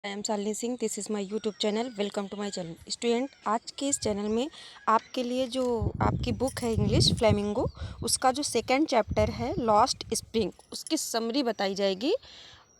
I am Shalini Singh. This is my YouTube channel. Welcome to my channel student. आज के इस channel में आपके लिए जो आपकी बुक है इंग्लिश फ्लेमिंगो, उसका जो सेकंड चैप्टर है लॉस्ट स्प्रिंग, उसकी समरी बताई जाएगी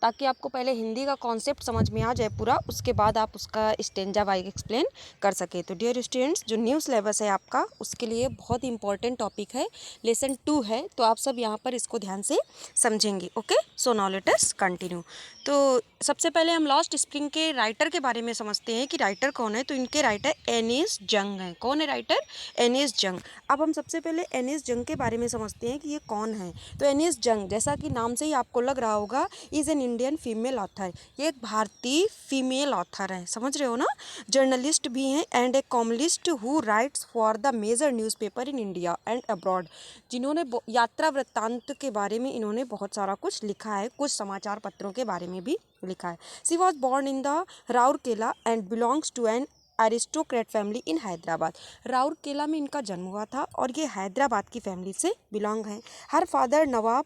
ताकि आपको पहले हिंदी का कॉन्सेप्ट समझ में आ जाए पूरा, उसके बाद आप उसका स्टेंजा वाइज एक्सप्लेन कर सके। तो डियर स्टूडेंट्स, जो न्यू सिलेबस है आपका उसके लिए बहुत ही इंपॉर्टेंट टॉपिक है, लेसन 2 है, तो आप सब यहाँ पर इसको ध्यान से समझेंगे। Okay, so now let us continue. तो सबसे पहले हम लॉस्ट स्प्रिंग के राइटर के बारे में समझते हैं कि राइटर कौन है। तो इनके राइटर एनिस जंग हैं। कौन है राइटर? एनिस जंग। अब हम सबसे पहले एनिस जंग के बारे में समझते हैं कि ये कौन है। तो एनिस जंग, जैसा कि नाम से ही आपको लग रहा होगा, is an Indian female author. ये एक भारतीय फीमेल ऑथर है, समझ रहे हो ना। जर्नलिस्ट भी हैं and a columnist who writes for the major newspaper in India and abroad. जिन्होंने यात्रा वृत्तांत के बारे में इन्होंने बहुत सारा कुछ लिखा है, कुछ समाचार पत्रों के बारे में भी लिखा है। She was born in the Rourkela and belongs to an aristocrat family in Hyderabad. Rourkela में इनका जन्म हुआ था और ये हैदराबाद की फैमिली से बिलोंग है। हर फादर नवाब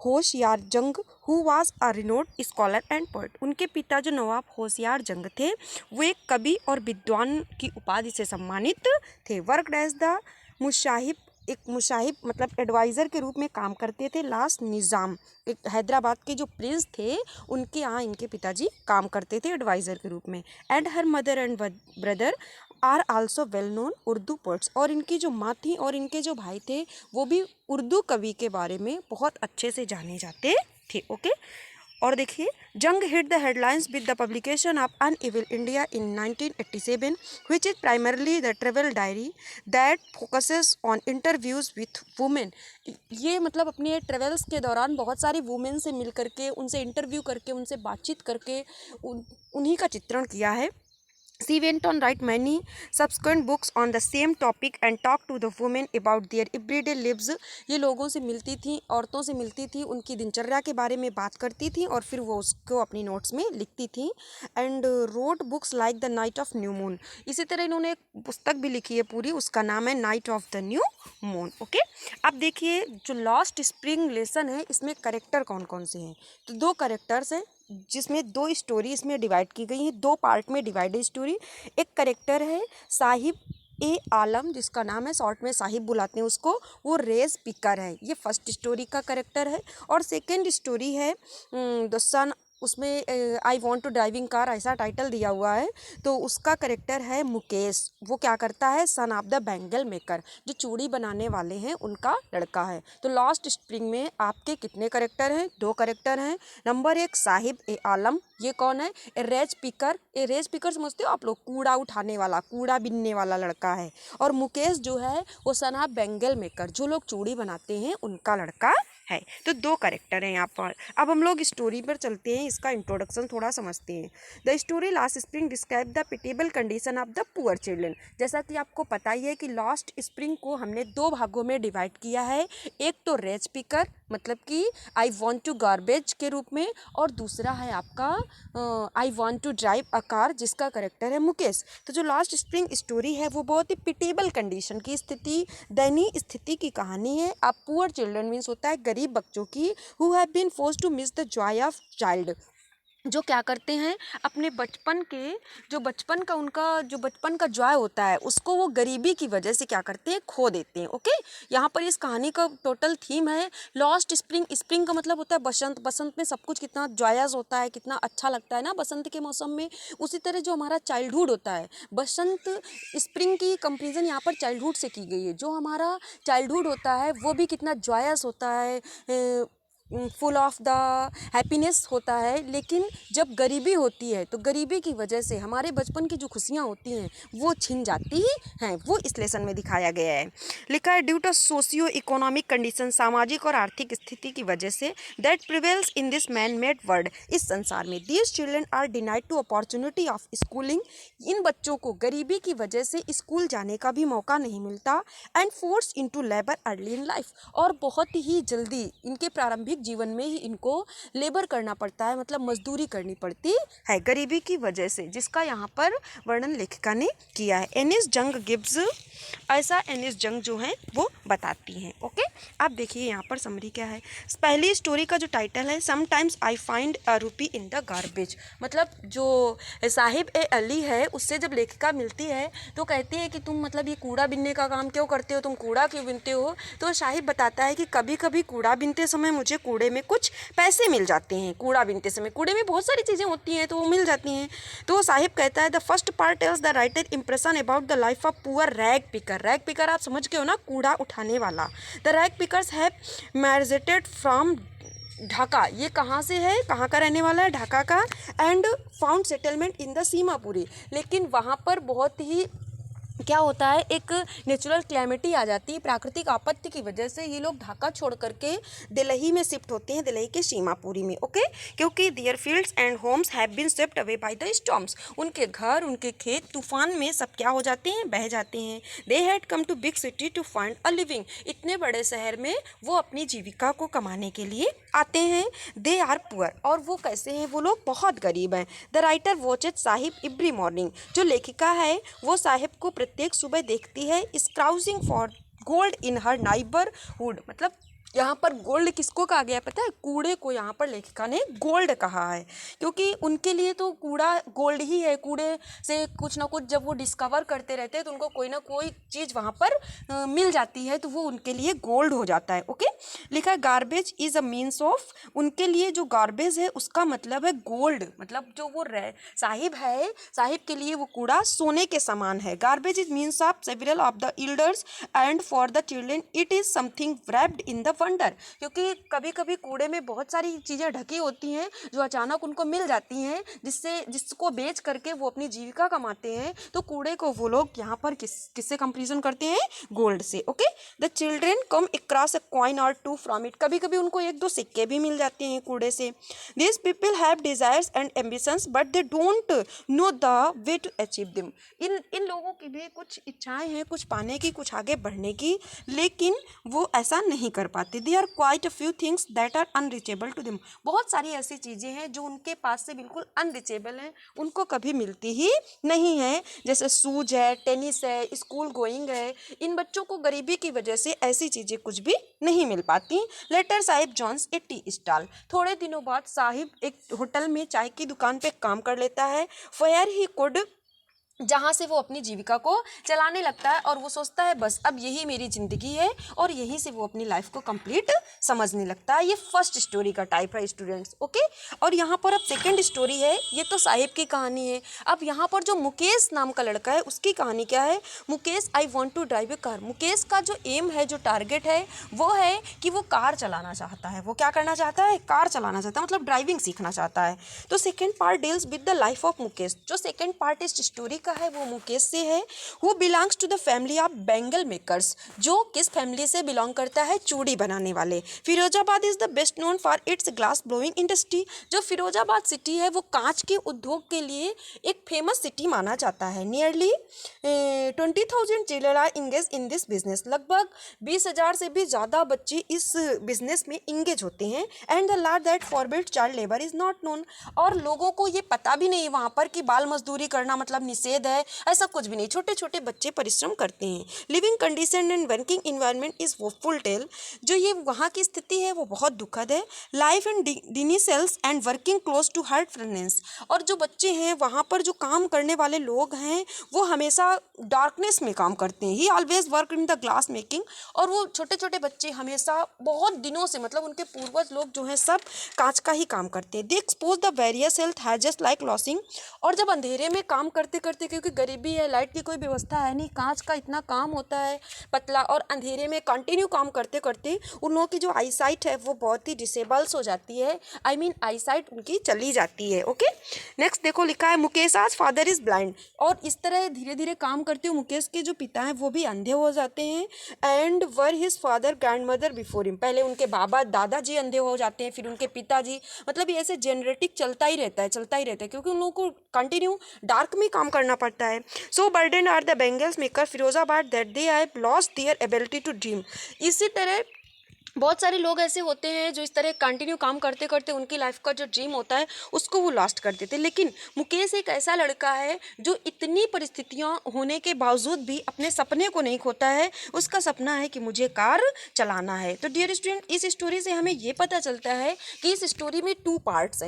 होशियार जंग who was a renowned scholar and poet. उनके पिता जो नवाब होशियार जंग थे, वो एक कवि और विद्वान की उपाधि से सम्मानित थे। वर्क एज द मुशाहिब, एक मुशाहिब मतलब एडवाइज़र के रूप में काम करते थे। लास्ट निज़ाम, एक हैदराबाद के जो प्रिंस थे, उनके यहाँ इनके पिताजी काम करते थे एडवाइज़र के रूप में। And her mother and brother are also well known Urdu poets. और इनकी जो माँ थी और इनके जो भाई थे, वो भी उर्दू कवि के बारे में बहुत अच्छे से जाने जाते थे। ओके, और देखिए, जंग hit the headlines with the publication of an evil India in 1987, which is primarily the travel diary that focuses on interviews with women। ये मतलब अपने ट्रेवल्स के दौरान बहुत सारी वुमेन से मिल करके, उनसे इंटरव्यू करके, उनसे बातचीत करके उन्हीं का चित्रण किया है। She went on write many subsequent books on the same topic and talked to the women about their everyday lives। ये लोगों से मिलती थी, औरतों से मिलती थी, उनकी दिनचर्या के बारे में बात करती थी और फिर वो उसको अपनी नोट्स में लिखती थी। And wrote books like the night of new moon. इसी तरह इन्होंने एक पुस्तक भी लिखी है पूरी, उसका नाम है night of the new moon. Okay, अब देखिए जो लॉस्ट स्प्रिंग लेसन है, इसमें करेक्टर कौन कौन से हैं। तो 2 करेक्टर्स हैं, जिसमें 2 स्टोरी इसमें डिवाइड की गई हैं, 2 पार्ट में डिवाइडेड स्टोरी। एक करेक्टर है साहिब ए आलम, जिसका नाम है, शॉर्ट में साहिब बुलाते हैं उसको, वो रेस पिकर है। ये फर्स्ट स्टोरी का करेक्टर है। और सेकंड स्टोरी है द सन, उसमें I want to driving car ऐसा टाइटल दिया हुआ है। तो उसका करेक्टर है मुकेश। वो क्या करता है? Son of the bangle maker, जो चूड़ी बनाने वाले हैं उनका लड़का है। तो लॉस्ट स्प्रिंग में आपके कितने करेक्टर हैं? 2 करेक्टर हैं। नंबर 1 साहिब ए आलम, ये कौन है? ए रेज पिकर। ए रेज पिकर समझते हो आप लोग? कूड़ा उठाने वाला, कूड़ा बिनने वाला लड़का है। और मुकेश जो है वो सन ऑफ बैंगल मेकर, जो लोग चूड़ी बनाते हैं उनका लड़का है। तो 2 करेक्टर हैं यहाँ पर। अब हम लोग स्टोरी पर चलते हैं, इसका इंट्रोडक्शन थोड़ा समझते हैं। The story last spring describe the pitiable condition of the poor children. जैसा कि आपको पता ही है कि लॉस्ट स्प्रिंग को हमने 2 भागों में डिवाइड किया है। एक तो रेज पिकर मतलब कि आई वॉन्ट टू गार्बेज के रूप में, और दूसरा है आपका I want to drive a car, जिसका करेक्टर है मुकेश। तो जो लास्ट स्प्रिंग स्टोरी है वो बहुत ही पिटेबल कंडीशन की स्थिति, दयनीय स्थिति की कहानी है। अब पुअर चिल्ड्रन मीन्स होता है गरीब बच्चों की, who have been forced to miss the joy of child, जो क्या करते हैं अपने बचपन के, जो बचपन का उनका जो बचपन का जॉय होता है उसको वो गरीबी की वजह से क्या करते हैं? खो देते हैं। ओके, यहाँ पर इस कहानी का टोटल थीम है लॉस्ट स्प्रिंग। स्प्रिंग का मतलब होता है बसंत। बसंत में सब कुछ कितना जॉयस होता है, कितना अच्छा लगता है ना बसंत के मौसम में। उसी तरह जो हमारा चाइल्डहुड होता है, बसंत स्प्रिंग की कंपेरिजन यहाँ पर चाइल्डहुड से की गई है। जो हमारा चाइल्डहुड होता है वो भी कितना जॉयस होता है, फुल ऑफ द हैप्पीनेस होता है। लेकिन जब गरीबी होती है तो गरीबी की वजह से हमारे बचपन की जो खुशियाँ होती हैं वो छिन जाती हैं। वो इस लेसन में दिखाया गया है। लिखा है due to socio economic condition, सामाजिक और आर्थिक स्थिति की वजह से, that prevails in this man made world, इस संसार में, these children are denied to opportunity of schooling, इन बच्चों को गरीबी की वजह से स्कूल जाने का भी मौका नहीं मिलता। And force into labour early in life, और बहुत ही जल्दी इनके प्रारंभिक जीवन में ही इनको लेबर करना पड़ता है, मतलब मजदूरी करनी पड़ती है गरीबी की वजह से, जिसका यहाँ पर वर्णन लेखिका ने किया है। एनिस जंग गिब्स, ऐसा एनिस जंग जो है वो बताती हैं। ओके, अब देखिए यहाँ पर समरी क्या है। पहली स्टोरी का जो टाइटल है समटाइम्स आई फाइंड अ रूपी इन द गार्बेज, मतलब जो साहिब ए अली है उससे जब लेखिका मिलती है तो कहती है कि तुम मतलब ये कूड़ा बीनने का काम क्यों करते हो, तुम कूड़ा क्यों बीनते हो। तो साहिब बताता है कि कभी कभी कूड़ा बीनते समय मुझे कूड़े में कुछ पैसे मिल जाते हैं। कूड़ा बीनते समय कूड़े में बहुत सारी चीज़ें होती हैं तो वो मिल जाती हैं। तो साहिब कहता है the first part tells the writer impression about the life of poor rag picker. Rag picker आप समझ गए हो ना, कूड़ा उठाने वाला। The rag pickers have migrated from Dhaka, ये कहाँ से है, कहाँ का रहने वाला है, ढाका का। And found settlement in the Seemapuri, लेकिन वहाँ पर बहुत ही क्या होता है, एक नेचुरल क्लैमिटी आ जाती है, प्राकृतिक आपत्ति की वजह से ये लोग ढाका छोड़ करके दिल्ली में शिफ्ट होते हैं, दिल्ली के सीमापुरी में। ओके, क्योंकि their fields and homes have been swept away by the storms, उनके घर उनके खेत तूफान में सब क्या हो जाते हैं, बह जाते हैं। They had come to big city to find a living, इतने बड़े शहर में वो अपनी जीविका को कमाने के लिए आते हैं। दे आर पुअर, और वो कैसे हैं, वो लोग बहुत गरीब हैं। The writer watches Sahib every morning, जो लेखिका है वो साहिब को प्रत्येक सुबह देखती है। Scrounging for gold in her neighbourhood, मतलब यहाँ पर गोल्ड किसको कहा गया पता है, कूड़े को यहाँ पर लेखिका ने गोल्ड कहा है, क्योंकि उनके लिए तो कूड़ा गोल्ड ही है। कूड़े से कुछ ना कुछ जब वो डिस्कवर करते रहते हैं तो उनको कोई ना कोई चीज़ वहाँ पर मिल जाती है, तो वो उनके लिए गोल्ड हो जाता है। ओके, लिखा है garbage is a means of, उनके लिए जो गार्बेज है उसका मतलब है गोल्ड, मतलब जो वो साहिब है, साहिब के लिए वो कूड़ा सोने के समान है। Garbage is means of several of the elders and for the children it is something wrapped in the wonder, क्योंकि कभी कभी कूड़े में बहुत सारी चीज़ें ढकी होती हैं जो अचानक उनको मिल जाती हैं, जिसको बेच करके वो अपनी जीविका कमाते हैं। तो कूड़े को वो लोग यहाँ पर किससे कंपेरिजन करते हैं, गोल्ड से। Okay, the children come across a coin और टू फ्रॉम इट, कभी कभी उनको एक दो सिक्के भी मिल जाते हैं कूड़े से। This people have desires and ambitions but they don't know the way to achieve them, इन लोगों की भी कुछ इच्छाएं हैं, कुछ पाने की, कुछ आगे बढ़ने की, लेकिन वो ऐसा नहीं कर पाते। They are quite a few things that are unreachable to them, बहुत सारी ऐसी चीज़ें हैं जो उनके पास से बिल्कुल अनरीचेबल हैं, उनको कभी मिलती ही नहीं है। जैसे शूज है, टेनिस है, स्कूल गोइंग है। इन बच्चों को गरीबी की वजह से ऐसी चीज़ें कुछ भी नहीं मिल पाती। Later Saheb joins a tea stall, थोड़े दिनों बाद साहिब एक होटल में चाय की दुकान पे काम कर लेता है। फेयर ही कुड, जहाँ से वो अपनी जीविका को चलाने लगता है, और वो सोचता है बस अब यही मेरी ज़िंदगी है, और यहीं से वो अपनी लाइफ को कंप्लीट समझने लगता है। ये फर्स्ट स्टोरी का टाइप है स्टूडेंट्स। ओके, और यहाँ पर अब सेकंड स्टोरी है, ये तो साहिब की कहानी है। अब यहाँ पर जो मुकेश नाम का लड़का है उसकी कहानी क्या है। Mukesh I want to drive a car, Mukesh का जो एम है, जो टारगेट है वो है कि वो कार चलाना चाहता है। वो क्या करना चाहता है, कार चलाना चाहता है, मतलब ड्राइविंग सीखना चाहता है। तो second part deals with the life of Mukesh, जो सेकेंड पार्ट इस स्टोरी का है वो मुकेश से है। Who belongs to the family of bangle makers, जो किस फैमिली से बिलोंग करता है, चूड़ी बनाने वाले। Firozabad is the best known for its glass blowing industry, जो फिरोजाबाद सिटी है वो कांच के उद्योग के लिए एक फेमस सिटी माना जाता है। Nearly 20,000 children are engage in this business, लगभग 20,000 से भी ज़्यादा बच्चे इस बिजनेस में इंगेज होते हैं। And the law that forbid child labour is not known, और लोगों को ये पता भी नहीं वहाँ पर कि बाल मजदूरी करना मतलब निषेध है, ऐसा कुछ भी नहीं। छोटे छोटे बच्चे परिश्रम करते हैं। Living condition and working environment is woeful tale, जो ये वहाँ की स्थिति है वो बहुत दुखद है। Life in dingy cells and working close to heart friends, और जो बच्चे हैं वहाँ पर जो काम करने वाले लोग हैं वो हमेशा डार्कनेस में काम करते हैं। ही always work in the glass making, और वो छोटे छोटे बच्चे हमेशा बहुत दिनों से, मतलब उनके पूर्वज लोग जो हैं सब कांच का ही काम करते हैं। They expose the various health hazards like losing, और जब अंधेरे में काम करते करते, क्योंकि गरीबी है, लाइट की कोई व्यवस्था है नहीं, कांच का इतना काम होता है पतला, और अंधेरे में कंटिन्यू काम करते करते उन लोगों की जो आई साइट है वो बहुत ही डिसेबल्स हो जाती है, आई मीन आई साइट उनकी चली जाती है। ओके, नेक्स्ट देखो लिखा है मुकेश आज फादर इज ब्लाइंड, और इस तरह धीरे धीरे काम करते हुए मुकेश के जो पिता हैं वो भी अंधे हो जाते हैं। And were his father grand mother before him, पहले उनके बाबा दादाजी अंधे हो जाते हैं, फिर उनके पिताजी, मतलब ये ऐसे जेनरेटिक चलता ही रहता है, क्योंकि उन लोगों को कंटिन्यू डार्क में काम करना पड़ता है। So burden are the bangles maker Firozabad that they have lost their ability to dream, इसी तरह बहुत सारे लोग ऐसे होते हैं जो इस तरह कंटिन्यू काम करते करते उनकी लाइफ का जो ड्रीम होता है उसको वो लॉस्ट कर देते हैं। लेकिन मुकेश एक ऐसा लड़का है जो इतनी परिस्थितियां होने के बावजूद भी अपने सपने को नहीं खोता है। उसका सपना है कि मुझे कार चलाना है। तो डियर स्टूडेंट, इस स्टोरी से हमें ये पता चलता है कि इस स्टोरी में टू पार्ट्स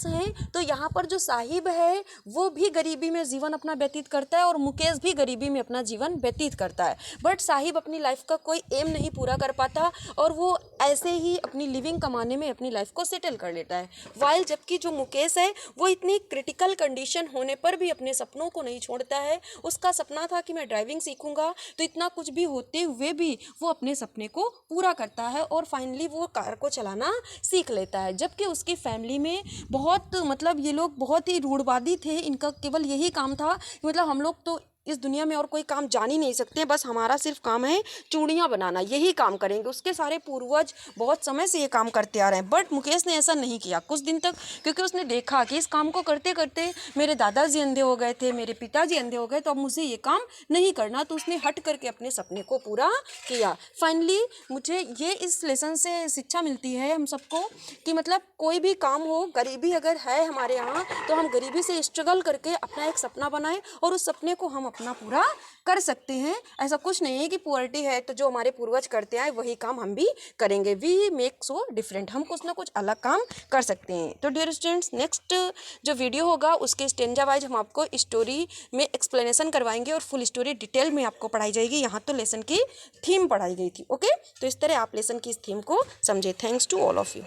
हैं। तो यहाँ पर जो साहिब है वो भी गरीबी में जीवन अपना व्यतीत करता है और मुकेश भी गरीबी में अपना जीवन व्यतीत करता है। बट साहिब अपनी लाइफ का कोई एम नहीं पूरा कर पाता और वो ऐसे ही अपनी लिविंग कमाने में अपनी लाइफ को सेटल कर लेता है। वाइल जबकि जो मुकेश है वो इतनी क्रिटिकल कंडीशन होने पर भी अपने सपनों को नहीं छोड़ता है। उसका सपना था कि मैं ड्राइविंग सीखूंगा, तो इतना कुछ भी होते हुए भी वो अपने सपने को पूरा करता है और फाइनली वो कार को चलाना सीख लेता है। जबकि उसकी फैमिली में बहुत मतलब ये लोग बहुत ही रूढ़वादी थे। इनका केवल यही काम था कि मतलब हम लोग तो इस दुनिया में और कोई काम जान ही नहीं सकते, बस हमारा सिर्फ काम है चूड़ियाँ बनाना, यही काम करेंगे। उसके सारे पूर्वज बहुत समय से ये काम करते आ रहे हैं। बट मुकेश ने ऐसा नहीं किया कुछ दिन तक, क्योंकि उसने देखा कि इस काम को करते करते मेरे दादाजी अंधे हो गए थे, मेरे पिताजी अंधे हो गए, तो अब मुझे ये काम नहीं करना। तो उसने हट करके अपने सपने को पूरा किया। फाइनली मुझे ये इस लेसन से शिक्षा मिलती है हम सबको कि मतलब कोई भी काम हो, गरीबी अगर है हमारे यहाँ तो हम गरीबी से स्ट्रगल करके अपना एक सपना बनाएं और उस सपने को हम अपना पूरा कर सकते हैं। ऐसा कुछ नहीं है कि पुअर्टी है तो जो हमारे पूर्वज करते आए वही काम हम भी करेंगे। वी मेक सो डिफरेंट, हम कुछ ना कुछ अलग काम कर सकते हैं। तो डियर स्टूडेंट्स, नेक्स्ट जो वीडियो होगा उसके स्टेंजा वाइज हम आपको स्टोरी में एक्सप्लेनेशन करवाएंगे और फुल स्टोरी डिटेल में आपको पढ़ाई जाएगी। यहाँ तो लेसन की थीम पढ़ाई गई थी। ओके, तो इस तरह आप लेसन की इस थीम को समझे। Thanks to all of you.